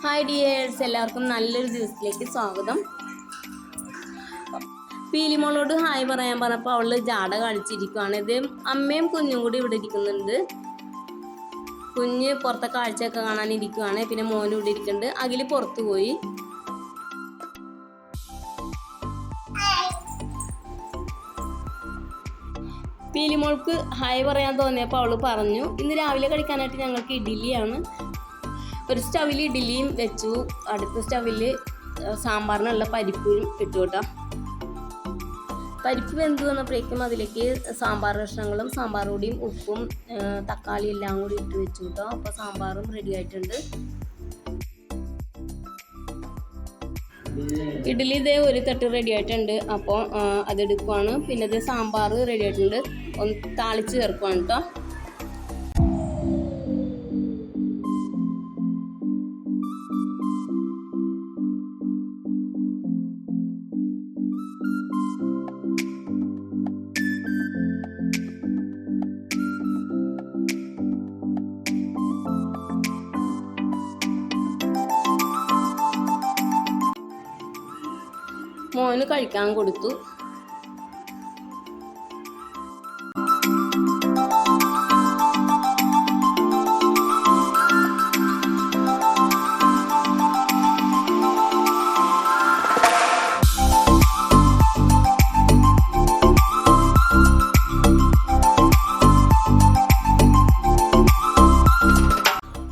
Hi dears, എല്ലാവർക്കും നല്ലൊരു ദിവസത്തിലേക്ക് സ്വാഗതം. പീലിമോളോട് ഹായ് പറയാൻ പറഞ്ഞപ്പോൾ അവള് ജാട കാണിച്ചിരിക്കുകയാണ്. ഇത് അമ്മയും കുഞ്ഞും കൂടി ഇവിടെ ഇരിക്കുന്നുണ്ട്. കുഞ്ഞ് പുറത്തെ കാഴ്ചയൊക്കെ കാണാനിരിക്കുകയാണ്. പിന്നെ മോനും ഇവിടെ ഇരിക്കുന്നുണ്ട്. അഖില് പുറത്തു പോയി. പീലിമോൾക്ക് ഹായ് പറയാൻ തോന്നിയപ്പോൾ അവള് പറഞ്ഞു, ഇന്ന് രാവിലെ കഴിക്കാനായിട്ട് ഞങ്ങൾക്ക് ഇഡ്ഡലിയാണ്. ഒരു സ്റ്റവിൽ ഇഡ്ഡലിയും വെച്ചു, അടുത്ത സ്റ്റവിൽ സാമ്പാറിനുള്ള പരിപ്പും ഇട്ടു കേട്ടോ. പരിപ്പ് വെന്ത് വന്നപ്പോഴേക്കും അതിലേക്ക് സാമ്പാർ കഷ്ണങ്ങളും സാമ്പാർ പൊടിയും ഉപ്പും തക്കാളി എല്ലാം കൂടി ഇട്ട് വെച്ചു കേട്ടോ. അപ്പോൾ സാമ്പാറും റെഡി ആയിട്ടുണ്ട്. ഇഡ്ഡലി ഇതേ ഒരു തട്ട് റെഡി ആയിട്ടുണ്ട്. അപ്പോൾ അതെടുക്കുവാണ്. പിന്നെ ഇത് സാമ്പാർ റെഡി ആയിട്ടുണ്ട്. ഒന്ന് താളിച്ച് ചേർക്കുവാണ് കേട്ടോ. മോന് കഴിക്കാൻ കൊടുത്തു.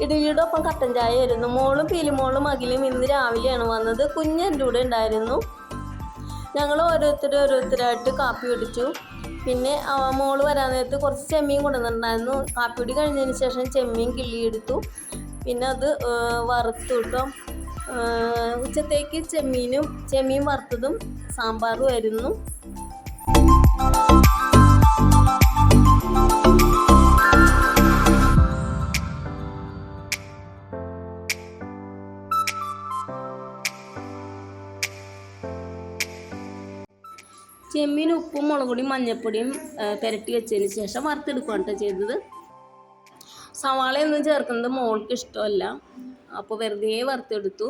ഇഡ്ഡലിയുടെ ഒപ്പം കട്ടൻ ചായ ആയിരുന്നു. മോളും പീലിമോളും അഖിലും ഇന്ന് രാവിലെയാണ് വന്നത്. കുഞ്ഞ് എൻ്റെ കൂടെ ഉണ്ടായിരുന്നു. ഞങ്ങൾ ഓരോരുത്തരായിട്ട് കാപ്പി കുടിച്ചു. പിന്നെ മോള് വരാൻ നേരത്ത് കുറച്ച് ചെമ്മീൻ കൊണ്ടുവന്നിട്ടുണ്ടായിരുന്നു. കാപ്പി കുടി കഴിഞ്ഞതിന് ശേഷം ചെമ്മീൻ കിള്ളിയെടുത്തു. പിന്നെ അത് വറുത്തു കേട്ടോ. ഉച്ചത്തേക്ക് ചെമ്മീൻ വറുത്തതും സാമ്പാറും ആയിരുന്നു. ചെമ്മീൻ ഉപ്പും മുളക് പൊടിയും മഞ്ഞൾപ്പൊടിയും പുരട്ടി വെച്ചതിന് ശേഷം വറുത്തെടുക്കുകയാണ് ചെയ്തത്. സവാളയൊന്നും ചേർക്കുന്നത് മോൾക്ക് ഇഷ്ടമല്ല. അപ്പോൾ വെറുതെ വറുത്തെടുത്തു.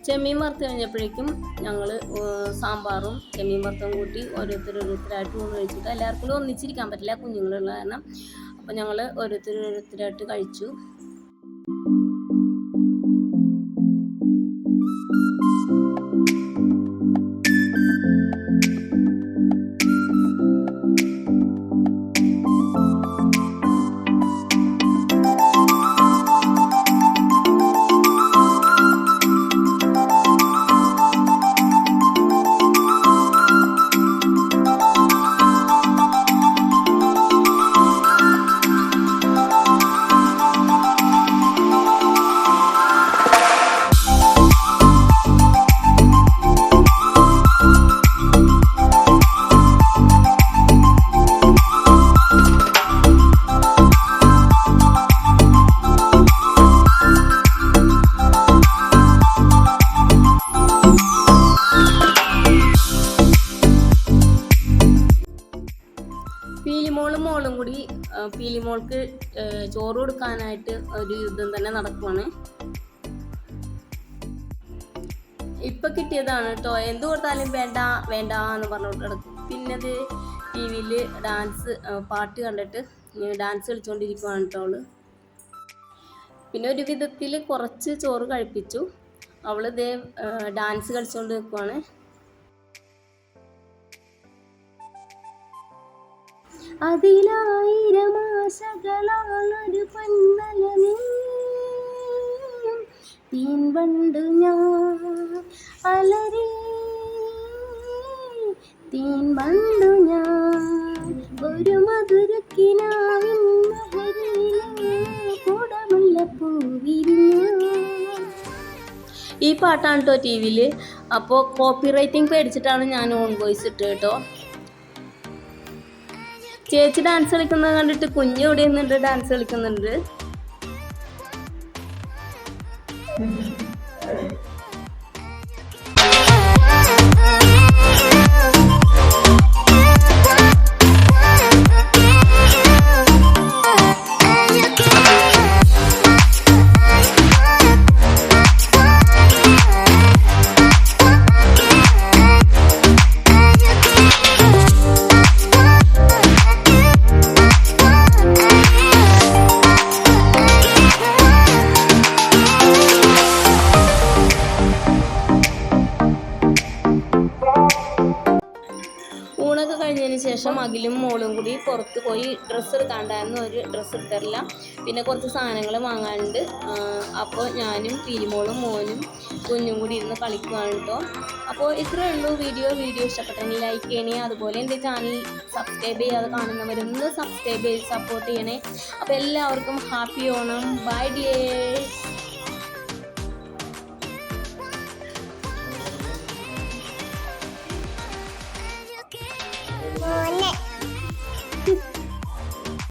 ചെമ്മീൻ വറുത്ത് കഴിഞ്ഞപ്പോഴേക്കും ഞങ്ങൾ സാമ്പാറും ചെമ്മീൻ വറുത്തും കൂട്ടി ഓരോരുത്തരായിട്ട് ഊണ് കഴിച്ചിട്ട് എല്ലാവർക്കും ഒന്നിച്ചിരിക്കാൻ പറ്റില്ല, കുഞ്ഞുങ്ങളുള്ള കാരണം. അപ്പോൾ ഞങ്ങൾ ഓരോരുത്തരായിട്ട് കഴിച്ചു. മോളും കൂടി പീലിമോൾക്ക് ചോറ് കൊടുക്കാനായിട്ട് ഒരു യുദ്ധം തന്നെ നടക്കുവാണ്. ഇപ്പൊ കിട്ടിയതാണ് കേട്ടോ. എന്ത് കൊടുത്താലും വേണ്ട എന്ന് പറഞ്ഞോട്ട് കിടക്കും. പിന്നെ അത് ടി വിയിൽ പാട്ട് കണ്ടിട്ട് ഡാൻസ് കളിച്ചുകൊണ്ടിരിക്കുവാണ് കേട്ടോ അവള്. പിന്നെ ഒരു വിധത്തിൽ കുറച്ച് ചോറ് കഴിപ്പിച്ചു. അവളിതേ ഡാൻസ് കളിച്ചുകൊണ്ട് നിൽക്കുവാണ്. അതിലായിരമാ ആശകളാളൊരു പൊന്മലമേ തീൻവണ്ടു ഞാൻ അലറി തീൻവണ്ടു ഞാൻ ഒരു മധുരക്കിനാവിൻ മഹരിയിലെ കുടമുല്ലപ്പൂ വിരിഞ്ഞു. ഈ പാട്ടാണ് കേട്ടോ ടി വിയിൽ. അപ്പോൾ കോപ്പി റൈറ്റിംഗ് പേടിച്ചിട്ടാണ് ഞാൻ ഓൺ വോയിസ് ഇട്ട് കേട്ടോ. ചേച്ചി ഡാൻസ് കളിക്കുന്നത് കണ്ടിട്ട് കുഞ്ഞ് ഇവിടെ നിന്നുണ്ട് ഡാൻസ് കളിക്കുന്നുണ്ട്. ഊണൊക്കെ കഴിഞ്ഞതിന് ശേഷം അഖിലും മോളും കൂടി പുറത്ത് പോയി ഡ്രസ്സ് എടുക്കാണ്ടായിരുന്നു. ഒരു ഡ്രസ്സ് എടുത്തരില്ല, പിന്നെ കുറച്ച് സാധനങ്ങൾ വാങ്ങാനുണ്ട്. അപ്പോൾ ഞാനും പീലിമോളും മോനും കുഞ്ഞും കൂടി ഇരുന്ന് കളിക്കുകയാണ് കേട്ടോ. അപ്പോൾ ഇത്രയേ ഉള്ളൂ വീഡിയോ ഇഷ്ടപ്പെട്ടെങ്കിൽ ലൈക്ക് ചെയ്യണേ. അതുപോലെ എൻ്റെ ചാനൽ സബ്സ്ക്രൈബ് ചെയ്യാതെ കാണുന്നവരൊന്ന് സബ്സ്ക്രൈബ് ചെയ്ത് സപ്പോർട്ട് ചെയ്യണേ. അപ്പോൾ എല്ലാവർക്കും ഹാപ്പി ഓണം. By dear.